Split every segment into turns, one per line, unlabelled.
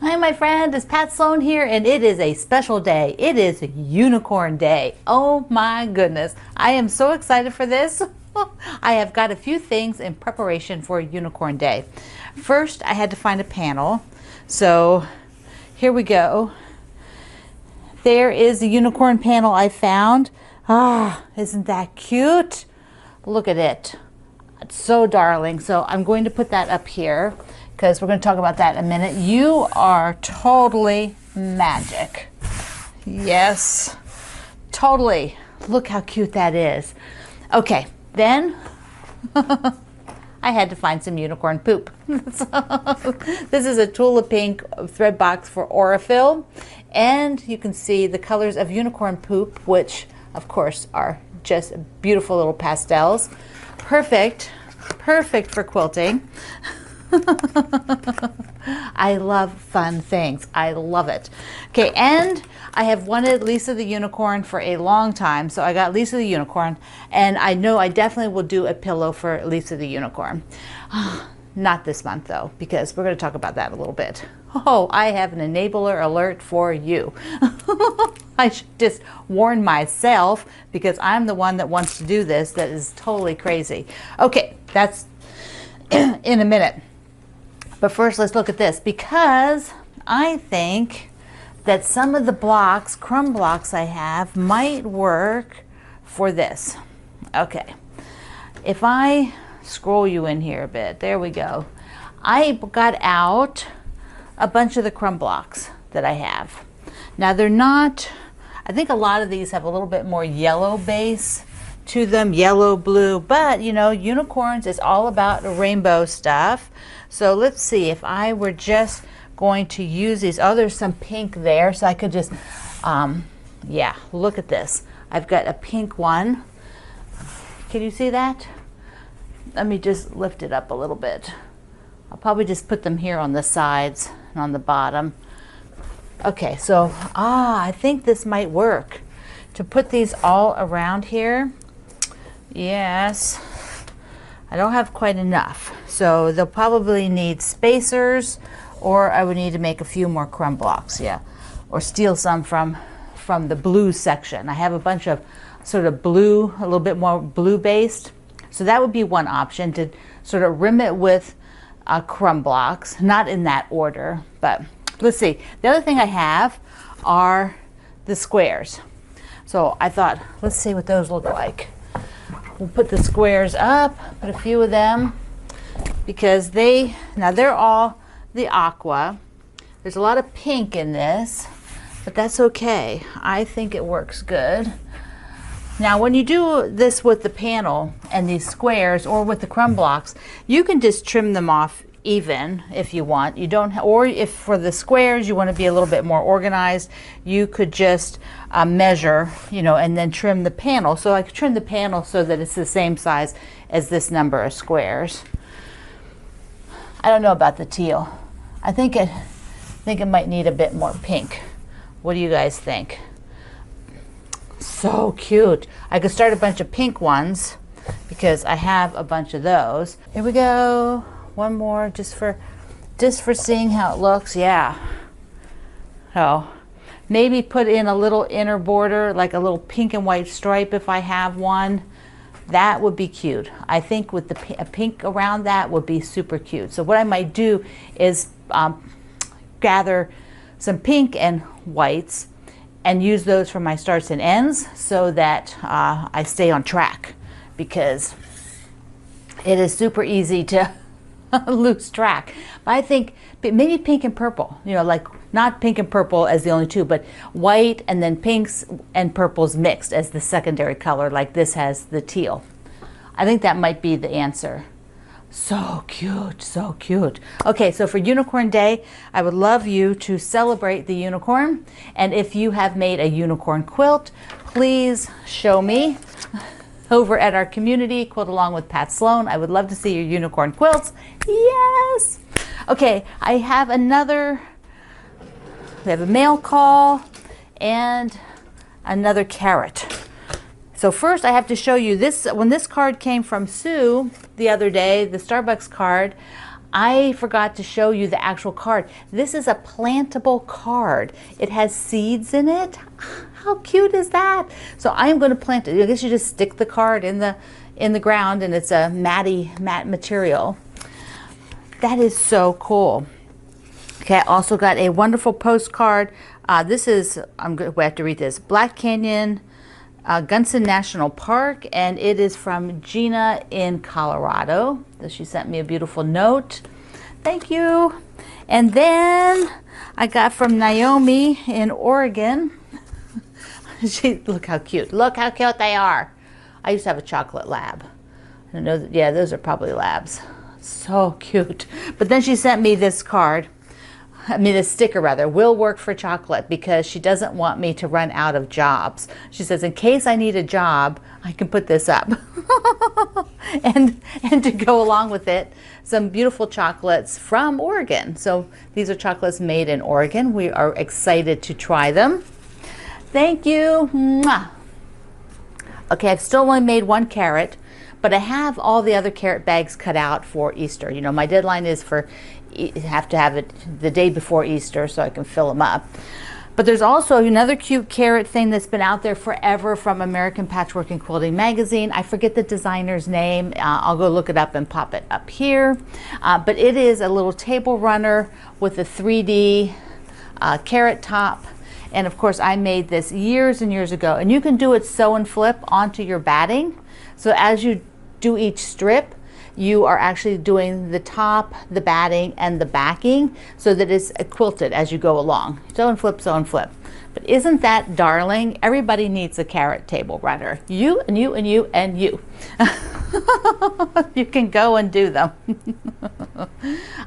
Hi, my friend, it's Pat Sloan here, and it is a special day. It is Unicorn Day. Oh my goodness, I am so excited for this. I have got a few things in preparation for Unicorn Day. First, I had to find a panel, so here we go. There is the unicorn panel I found. Ah, isn't that cute? Look at it. It's so darling. So I'm going to put that up here because we're going to talk about that in a minute. You are totally magic. Yes, totally. Look how cute that is. Okay, then I had to find some unicorn poop. So, this is a Tulip Pink thread box for Aurifil, and you can see the colors of unicorn poop, which of course are just beautiful little pastels. Perfect for quilting. I love fun things. I love it. Okay, and I have wanted Lisa the Unicorn for a long time, so I got Lisa the Unicorn, and I know I definitely will do a pillow for Lisa the Unicorn. Not this month though, because we're going to talk about that a little bit. Oh, I have an enabler alert for you. I should just warn myself because I'm the one that wants to do this. That is totally crazy. Okay, that's in a minute. But first, let's look at this, because I think that some of the blocks, crumb blocks I have, might work for this. Okay, if I scroll you in here a bit, there we go. I got out a bunch of the crumb blocks that I have. Now they're not, I think a lot of these have a little bit more yellow base to them, yellow, blue, but you know, unicorns is all about rainbow stuff. So let's see, if I were just going to use these, oh, there's some pink there, so I could just, yeah, look at this. I've got a pink one. Can you see that? Let me just lift it up a little bit. I'll probably just put them here on the sides and on the bottom. Okay, so, I think this might work. To put these all around here. Yes, I don't have quite enough, so they'll probably need spacers, or I would need to make a few more crumb blocks, yeah, or steal some from the blue section. I have a bunch of sort of blue, a little bit more blue based, so that would be one option, to sort of rim it with crumb blocks, not in that order, but let's see. The other thing I have are the squares, so I thought, let's see what those look like. We'll put the squares up, put a few of them, because they're all the aqua. There's a lot of pink in this, but that's okay. I think it works good. Now, when you do this with the panel and these squares or with the crumb blocks, you can just trim them off even if you want. You don't, or if for the squares you want to be a little bit more organized, you could just measure, you know, and then trim the panel. So I could trim the panel so that it's the same size as this number of squares. I don't know about the teal. I think it might need a bit more pink. What do you guys think? So cute. I could start a bunch of pink ones because I have a bunch of those. Here we go. One more just for seeing how it looks. Yeah. Oh, maybe put in a little inner border, like a little pink and white stripe if I have one. That would be cute. I think with the a pink around that would be super cute. So what I might do is gather some pink and whites and use those for my starts and ends so that I stay on track, because it is super easy to lose track. But I think maybe pink and purple, you know, like not pink and purple as the only two, but white and then pinks and purples mixed as the secondary color, like this has the teal. I think that might be the answer. So cute, so cute. Okay, so for Unicorn Day, I would love you to celebrate the unicorn. And if you have made a unicorn quilt, please show me over at our community, Quilt Along with Pat Sloan. I would love to see your unicorn quilts. Yes! Okay, I have we have a mail call and another carrot. So first I have to show you this. When this card came from Sue the other day, the Starbucks card, I forgot to show you the actual card. This is a plantable card. It has seeds in it. How cute is that? So I'm going to plant it. I guess you just stick the card in the ground, and it's a matte material. That is so cool. Okay, I also got a wonderful postcard. This is, we have to read this, Black Canyon Gunnison National Park, and it is from Gina in Colorado. So she sent me a beautiful note. Thank you. And then I got from Naomi in Oregon. Look how cute. Look how cute they are. I used to have a chocolate lab. I know, yeah, those are probably labs. So cute. But then she sent me this card. This sticker rather, will work for chocolate, because she doesn't want me to run out of jobs. She says, in case I need a job, I can put this up. and to go along with it, some beautiful chocolates from Oregon. So these are chocolates made in Oregon. We are excited to try them. Thank you. Mwah. Okay, I've still only made 1 carrot, but I have all the other carrot bags cut out for Easter. You know, my deadline is for, have to have it the day before Easter so I can fill them up. But there's also another cute carrot thing that's been out there forever from American Patchwork and Quilting Magazine. I forget the designer's name. I'll go look it up and pop it up here. But it is a little table runner with a 3D carrot top. And of course, I made this years and years ago. And you can do it sew and flip onto your batting. So as you do each strip, you are actually doing the top, the batting, and the backing so that it's quilted as you go along. Sew and flip, sew and flip. But isn't that darling? Everybody needs a carrot table runner. You and you and you and you. You can go and do them.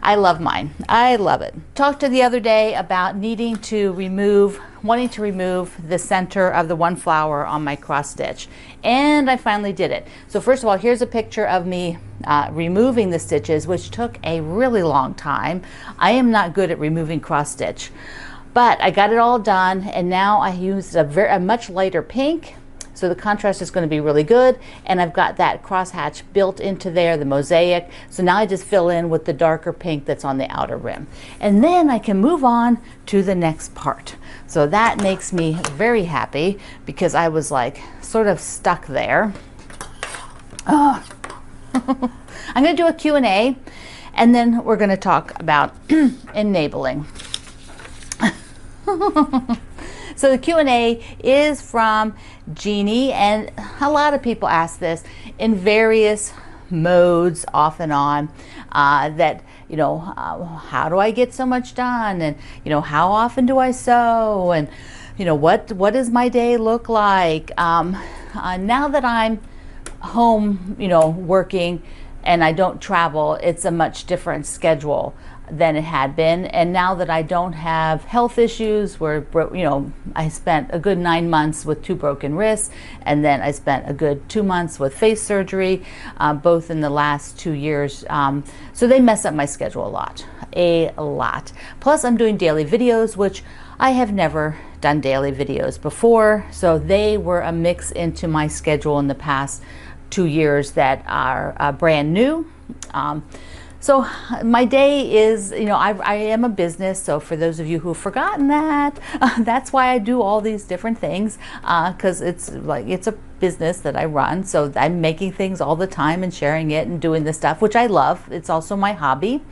I love mine. I love it. Talked to the other day about wanting to remove the center of the one flower on my cross stitch. And I finally did it. So first of all, here's a picture of me removing the stitches, which took a really long time. I am not good at removing cross stitch. But I got it all done, and now I used a much lighter pink, so the contrast is going to be really good. And I've got that crosshatch built into there, the mosaic. So now I just fill in with the darker pink that's on the outer rim. And then I can move on to the next part. So that makes me very happy, because I was like sort of stuck there. Oh. I'm going to do a Q&A, and then we're going to talk about enabling. So the Q&A is from Jeannie, and a lot of people ask this in various modes off and on, that, you know, how do I get so much done? And, you know, how often do I sew? And, you know, what does my day look like? Now that I'm home, you know, working, and I don't travel, it's a much different schedule than it had been. And now that I don't have health issues, where, you know, I spent a good 9 months with 2 broken wrists, and then I spent a good 2 months with face surgery, both in the last 2 years. So they mess up my schedule a lot. Plus I'm doing daily videos, which I have never done daily videos before. So they were a mix into my schedule in the past 2 years that are brand new. So my day is, you know, I am a business. So for those of you who've forgotten that, that's why I do all these different things, because it's like, it's a business that I run. So I'm making things all the time and sharing it and doing this stuff, which I love. It's also my hobby.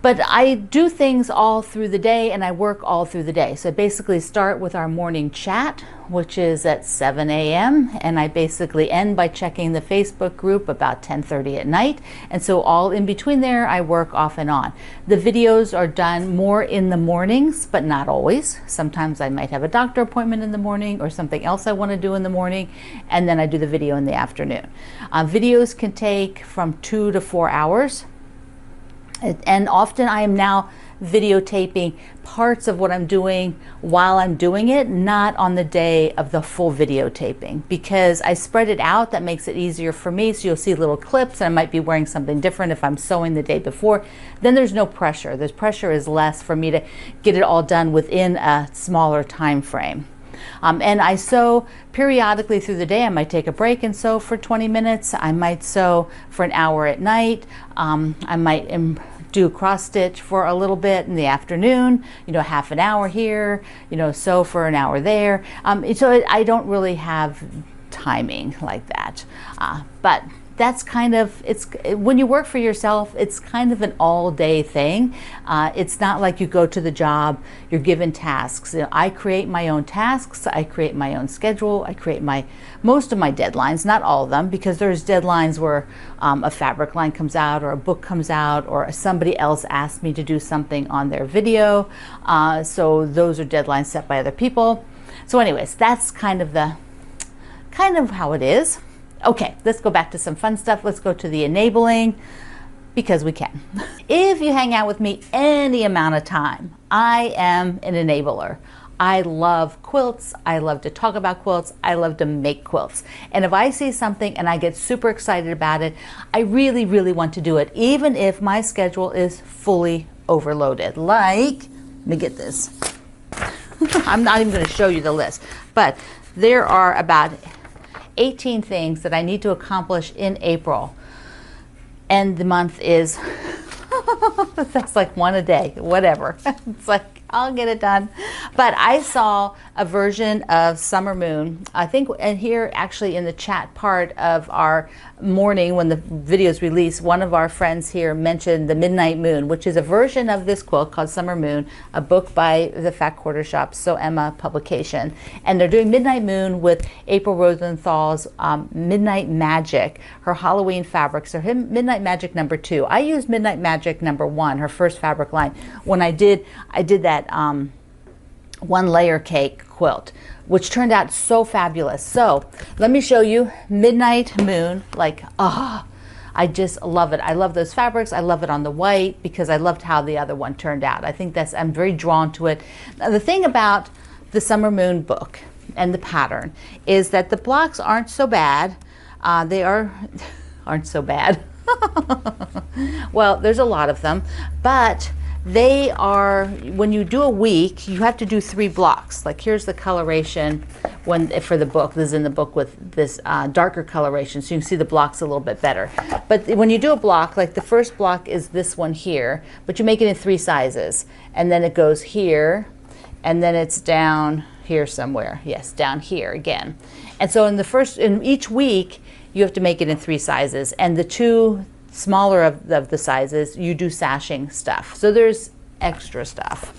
But I do things all through the day, and I work all through the day. So I basically start with our morning chat, which is at 7 a.m. And I basically end by checking the Facebook group about 10:30 at night. And so all in between there, I work off and on. The videos are done more in the mornings, but not always. Sometimes I might have a doctor appointment in the morning or something else I want to do in the morning, and then I do the video in the afternoon. Videos can take from 2 to 4 hours. And often I am now videotaping parts of what I'm doing while I'm doing it, not on the day of the full videotaping, because I spread it out. That makes it easier for me. So you'll see little clips, and I might be wearing something different if I'm sewing the day before. Then there's no pressure. The pressure is less for me to get it all done within a smaller time frame. And I sew periodically through the day. I might take a break and sew for 20 minutes. I might sew for an hour at night. I might do cross stitch for a little bit in the afternoon, you know, half an hour here, you know, sew for an hour there. So I don't really have timing like that. But that's kind of, when you work for yourself, it's kind of an all-day thing. It's not like you go to the job, you're given tasks. You know, I create my own tasks, I create my own schedule, I create most of my deadlines, not all of them, because there's deadlines where a fabric line comes out, or a book comes out, or somebody else asks me to do something on their video. So those are deadlines set by other people. So anyways, that's kind of how it is. Okay, let's go back to some fun stuff. Let's go to the enabling, because we can. If you hang out with me any amount of time, I am an enabler. I love quilts. I love to talk about quilts. I love to make quilts. And if I see something and I get super excited about it, I really, really want to do it, even if my schedule is fully overloaded. Like, let me get this. I'm not even going to show you the list, but there are about 18 things that I need to accomplish in April, and the month is that's like one a day, whatever. It's like, I'll get it done. But I saw a version of Summer Moon, I think, and here actually in the chat part of our morning when the video is released, one of our friends here mentioned the Midnight Moon, which is a version of this quilt called Summer Moon, a book by the Fat Quarter Shop, So Emma publication. And they're doing Midnight Moon with April Rosenthal's Midnight Magic, her Halloween fabrics, or Midnight Magic #2. I used Midnight Magic #1, her first fabric line, when I did that one layer cake quilt, which turned out so fabulous. So let me show you Midnight Moon. Like, I just love it. I love those fabrics. I love it on the white because I loved how the other one turned out. I think I'm very drawn to it. Now, the thing about the Summer Moon book and the pattern is that the blocks aren't so bad. They aren't so bad. Well, there's a lot of them, but they are, when you do a week, you have to do 3 blocks. Like, here's the coloration for the book. This is in the book with this darker coloration, so you can see the blocks a little bit better. But when you do a block, like the first block is this one here, but you make it in 3 sizes, and then it goes here, and then it's down here somewhere. Yes, down here again. And so in each week, you have to make it in 3 sizes, and the 2 smaller of the sizes, you do sashing stuff. So there's extra stuff,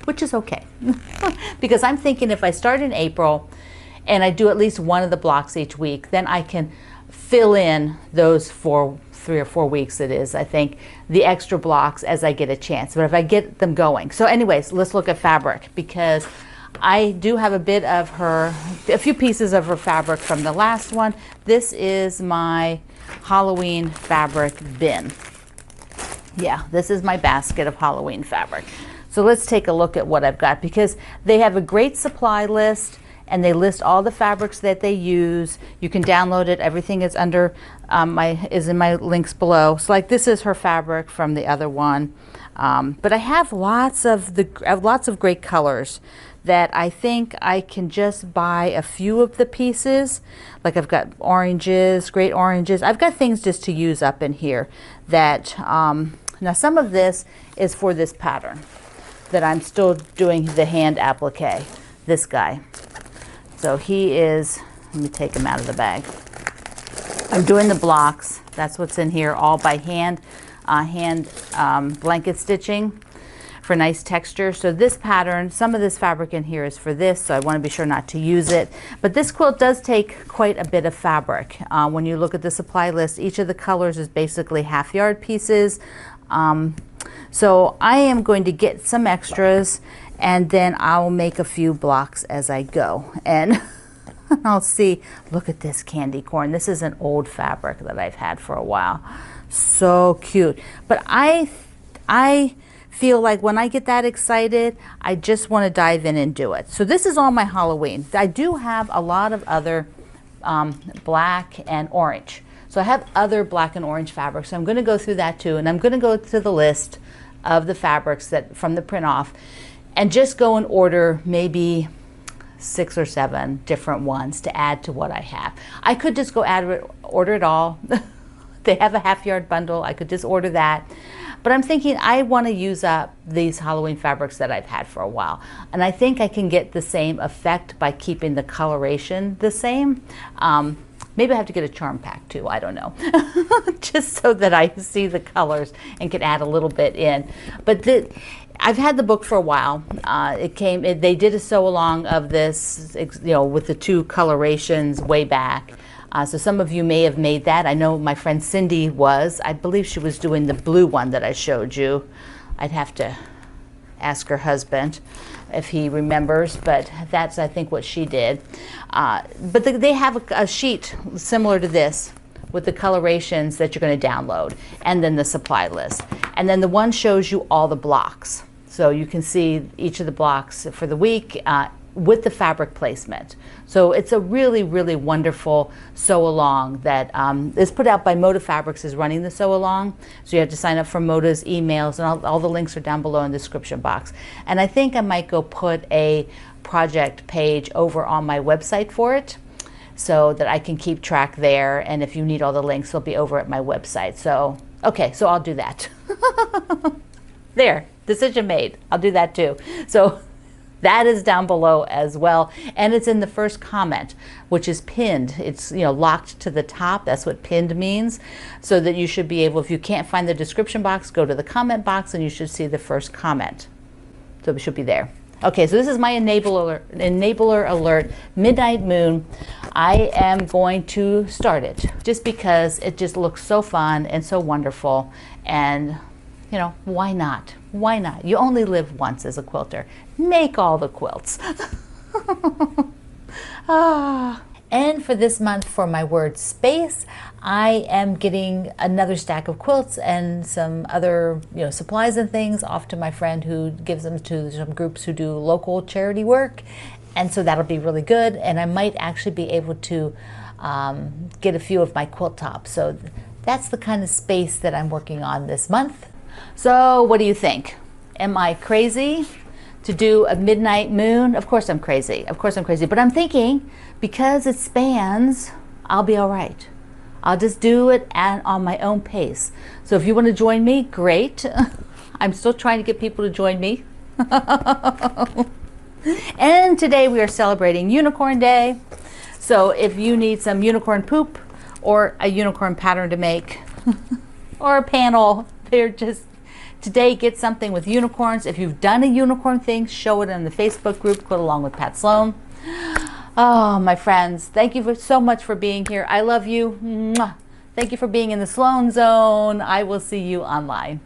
which is okay. Because I'm thinking if I start in April and I do at least one of the blocks each week, then I can fill in those 3 or 4 weeks it is, I think, the extra blocks as I get a chance. But if I get them going. So anyways, let's look at fabric, because I do have a few pieces of her fabric from the last one. This is my Halloween fabric bin. Yeah, this is my basket of Halloween fabric. So let's take a look at what I've got, because they have a great supply list and they list all the fabrics that they use. You can download it. Everything is under is in my links below. So like, this is her fabric from the other one. But I have lots of great colors that I think I can just buy a few of the pieces. Like, I've got oranges, great oranges. I've got things just to use up in here that, now some of this is for this pattern that I'm still doing the hand applique, this guy. So he is, let me take him out of the bag. I'm doing the blocks. That's what's in here, all by hand blanket stitching for nice texture. So this pattern, some of this fabric in here is for this, so I want to be sure not to use it. But this quilt does take quite a bit of fabric. When you look at the supply list, each of the colors is basically half-yard pieces. So I am going to get some extras, and then I'll make a few blocks as I go. And I'll see, look at this candy corn. This is an old fabric that I've had for a while. So cute. But I feel like when I get that excited, I just want to dive in and do it. So this is all my Halloween. I do have a lot of other black and orange. So I have other black and orange fabrics. So I'm going to go through that too. And I'm going to go to the list of the fabrics that from the print off. and just go and order maybe 6 or 7 different ones to add to what I have. I could just go order it all. They have a half-yard bundle. I could just order that. But I'm thinking I want to use up these Halloween fabrics that I've had for a while. And I think I can get the same effect by keeping the coloration the same. Maybe I have to get a charm pack too, I don't know. Just so that I see the colors and can add a little bit in. But I've had the book for a while. They did a sew along of this, with the 2 colorations way back. So some of you may have made that. I know my friend Cindy was. I believe she was doing the blue one that I showed you. I'd have to ask her husband if he remembers, but that's, I think, what she did. But they have a sheet similar to this with the colorations that you're going to download, and then the supply list. And then the one shows you all the blocks. So you can see each of the blocks for the week with the fabric placement. So it's a really, really wonderful sew along that is put out by Moda Fabrics, is running the sew along. So you have to sign up for Moda's emails, and all the links are down below in the description box. And I think I might go put a project page over on my website for it, so that I can keep track there. And if you need all the links, they'll be over at my website. So, okay, so I'll do that. There, decision made. I'll do that too. So that is down below as well. And it's in the first comment, which is pinned. It's, locked to the top. That's what pinned means. So that you should be able, if you can't find the description box, go to the comment box and you should see the first comment. So it should be there. Okay, so this is my enabler alert, Midnight Moon. I am going to start it just because it just looks so fun and so wonderful. And, why not? Why not? You only live once as a quilter. Make all the quilts. And for this month, for my word space, I am getting another stack of quilts and some other supplies and things off to my friend who gives them to some groups who do local charity work. And so that'll be really good. And I might actually be able to get a few of my quilt tops. So that's the kind of space that I'm working on this month. So what do you think? Am I crazy to do a midnight moon? Of course I'm crazy. Of course I'm crazy. But I'm thinking, because it spans, I'll be all right. I'll just do it on my own pace. So if you want to join me, great. I'm still trying to get people to join me. And today we are celebrating Unicorn Day. So if you need some unicorn poop or a unicorn pattern to make or a panel, today get something with unicorns. If you've done a unicorn thing, show it in the Facebook group, Quilt Along with Pat Sloan. Oh, my friends, thank you so much for being here. I love you. Mwah. Thank you for being in the Sloan Zone. I will see you online.